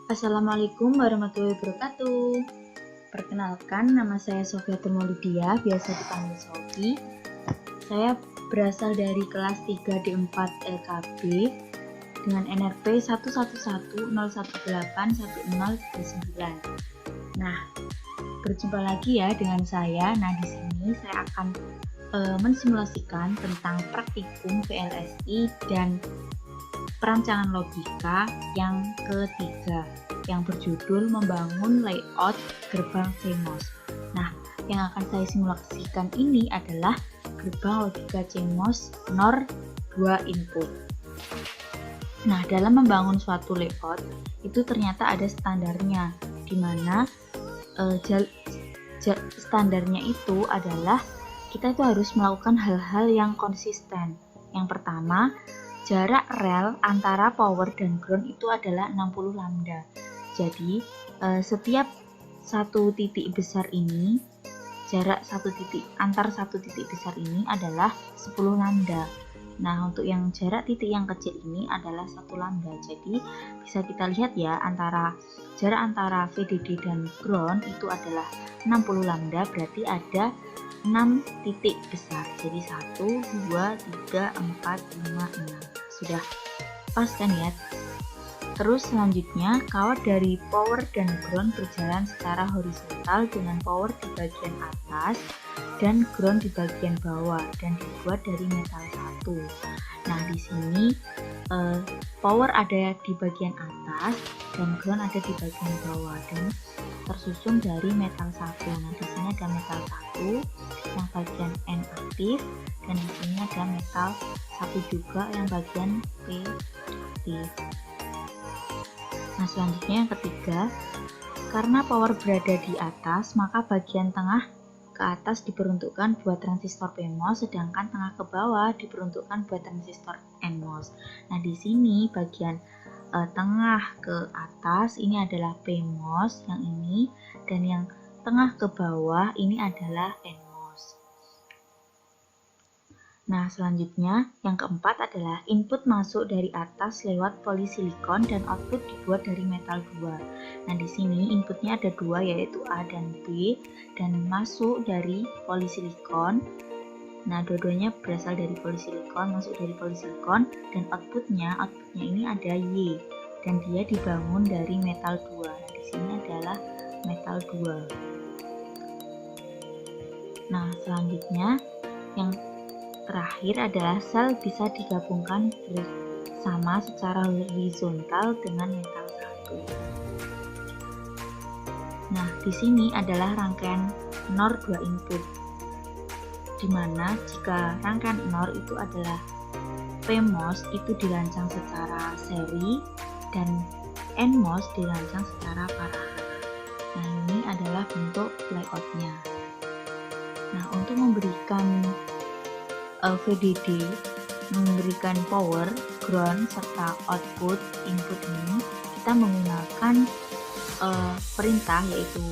Assalamualaikum warahmatullahi wabarakatuh. Perkenalkan, nama saya Sofiatul Maulidia, biasa dipanggil Sofi. Saya berasal dari kelas 3D4 LKB dengan NRP 11101181039. Nah, berjumpa lagi ya dengan saya. Nah, di sini saya akan mensimulasikan tentang praktikum VLSI dan perancangan logika yang ketiga yang berjudul membangun layout gerbang CMOS. Nah, yang akan saya simulasikan ini adalah gerbang logika CMOS NOR 2 input. Nah, dalam membangun suatu layout itu ternyata ada standarnya, di mana standarnya itu adalah kita itu harus melakukan hal-hal yang konsisten. Yang pertama, jarak rel antara power dan ground itu adalah 60 lambda. Jadi, setiap satu titik besar ini, jarak antar satu titik besar ini adalah 10 lambda. Nah, untuk yang jarak titik yang kecil ini adalah 1 lambda. Jadi, bisa kita lihat ya, jarak antara VDD dan ground itu adalah 60 lambda, berarti ada 6 titik besar. Jadi 1, 2, 3, 4, 5, 6. Sudah pas kan ya? Terus selanjutnya, kawat dari power dan ground berjalan secara horizontal dengan power di bagian atas dan ground di bagian bawah dan dibuat dari metal satu. Nah, di sini power ada di bagian atas dan ground ada di bagian bawah dan tersusun dari metal satu. Nah, di sini ada metal satu yang bagian N aktif dan di sini ada metal satu juga yang bagian P aktif. Nah, selanjutnya yang ketiga, karena power berada di atas, maka bagian tengah ke atas diperuntukkan buat transistor PMOS, sedangkan tengah ke bawah diperuntukkan buat transistor NMOS. Nah, di sini bagian tengah ke atas ini adalah PMOS yang ini, dan yang tengah ke bawah ini adalah NMOS. Nah, selanjutnya yang keempat adalah input masuk dari atas lewat polisilikon dan output dibuat dari metal 2. Nah, di sini inputnya ada dua, yaitu A dan B, dan masuk dari polisilikon. Nah, dua-duanya berasal dari polisilikon, masuk dari polisilikon, dan outputnya ini ada Y, dan dia dibangun dari metal 2. Nah, di sini adalah metal 2. Nah, selanjutnya yang terakhir adalah sel bisa digabungkan bersama secara horizontal dengan metal satu. Nah, di sini adalah rangkaian NOR 2 input, di mana jika rangkaian NOR itu adalah PMOS itu dirancang secara seri dan NMOS dirancang secara paralel. Nah, ini adalah bentuk layoutnya. Nah, untuk memberikan VDD, memberikan power, ground, serta output input ini, kita menggunakan perintah yaitu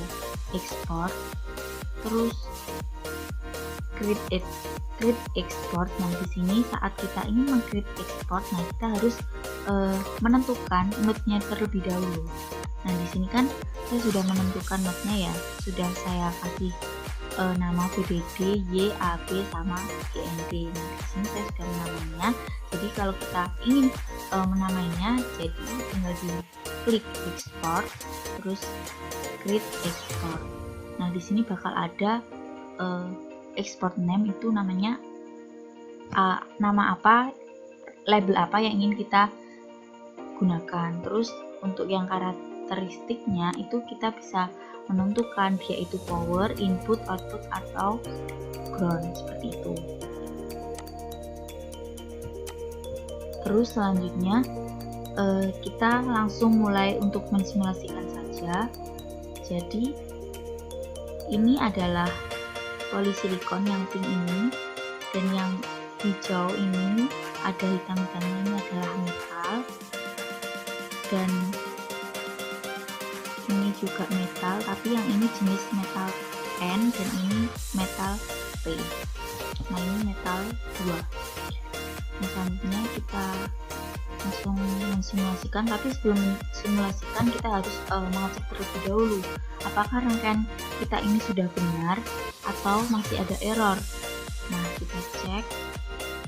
export, terus create export. Nah, di sini saat kita ingin meng-create export, nah kita harus menentukan node-nya terlebih dahulu. Nah, di sini kan saya sudah menentukan node-nya ya, sudah saya kasih nama VDD, Y, AB sama GND. Nah, di sini saya sudah menamainya. Jadi kalau kita ingin menamainya, jadi tinggal di klik export, terus create export. Nah, di sini bakal ada export name, itu namanya nama apa, label apa yang ingin kita gunakan. Terus untuk yang karakteristiknya itu kita bisa menentukan dia itu power, input, output, atau ground, seperti itu. Terus selanjutnya kita langsung mulai untuk mensimulasikan saja. Jadi ini adalah polisilikon yang pink ini, dan yang hijau ini ada hitam-hitamnya, ini adalah metal, dan ini juga metal, tapi yang ini jenis metal N dan ini metal P. Nah, ini metal 2. Nah, selanjutnya kita langsung mensimulasikan, tapi sebelum simulasikan kita harus mengecek terlebih dahulu apakah rangkaian kita ini sudah benar atau masih ada error. Nah, kita cek.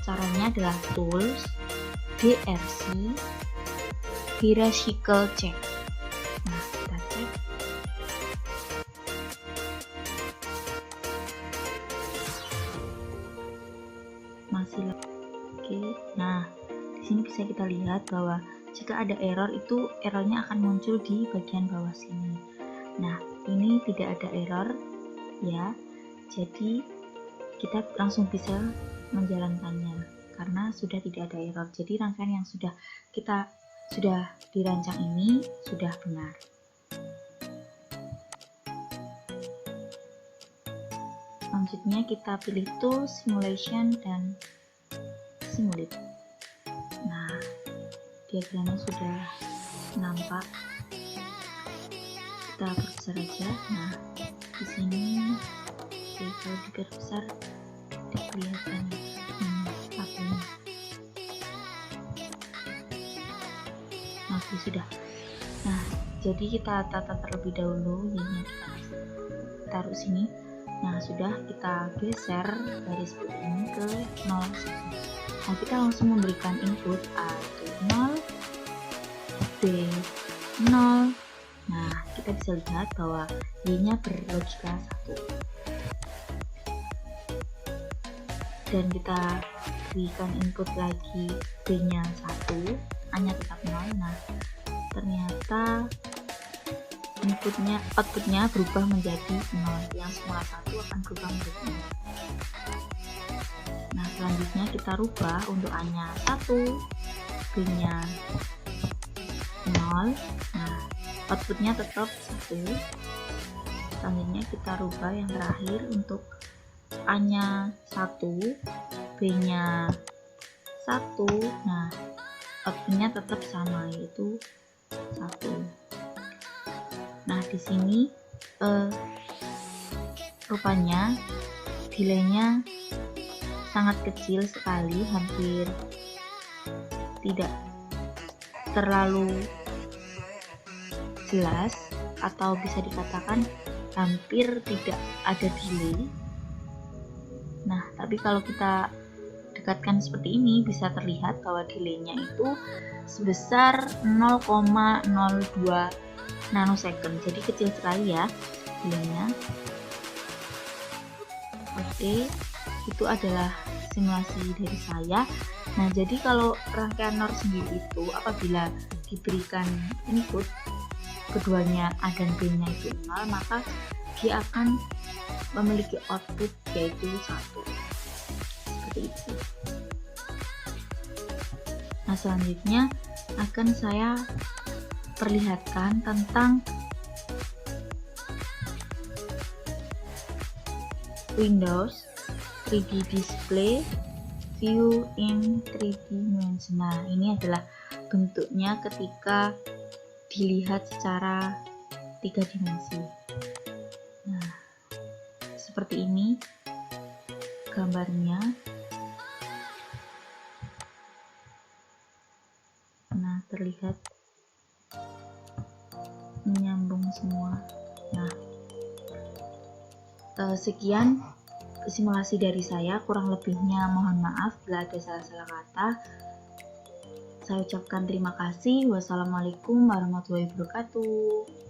Caranya adalah tools, DRC, hierarchical check. Nah, kita cek. Masih oke. Nah, di sini bisa kita lihat bahwa jika ada error, itu errornya akan muncul di bagian bawah sini. Nah, ini tidak ada error ya, jadi kita langsung bisa menjalankannya karena sudah tidak ada error. Jadi rangkaian yang sudah dirancang ini sudah benar. Selanjutnya kita pilih tool, simulation, dan simulate. Nah, diagramnya sudah nampak. Kita perbesar aja. Nah, di sini kalau diperbesar kelihatan apinya. Oke, sudah. Nah, jadi kita tata terlebih dahulu. Ini kita taruh sini. Nah, sudah, kita geser garis putih ini ke 0. Nah, kita langsung memberikan input A itu 0, B 0. Nah, kita bisa lihat bahwa Y-nya berlogika 1. Dan kita berikan input lagi B-nya 1, A-nya tetap 0. Nah, ternyata outputnya berubah menjadi 0, yang semula 1 akan berubah menjadi 0. Nah, selanjutnya kita rubah untuk A-nya 1, B-nya 0. Nah, outputnya tetap 1. Selanjutnya kita rubah yang terakhir untuk A-nya 1, B-nya 1. Nah, outputnya tetap sama, yaitu 1. Nah, di sini rupanya delaynya sangat kecil sekali, hampir tidak terlalu jelas, atau bisa dikatakan hampir tidak ada delay. Nah, tapi kalau kita dekatkan seperti ini, bisa terlihat bahwa delaynya itu sebesar 0,02 nanosecond, jadi kecil sekali ya delaynya. Oke, itu adalah simulasi dari saya. Nah, jadi kalau rangkaian NOR sendiri itu apabila diberikan input keduanya A dan B-nya itu 0, maka dia akan memiliki output yaitu 1. Seperti itu. Nah, selanjutnya akan saya perlihatkan tentang Windows 3D Display View in 3D Dimension. Nah, ini adalah bentuknya ketika dilihat secara 3 dimensi. Nah, seperti ini gambarnya. Nah, terlihat menyambung semua. Nah, sekian simulasi dari saya, kurang lebihnya mohon maaf bila ada salah-salah kata. Saya ucapkan terima kasih. Wassalamualaikum warahmatullahi wabarakatuh.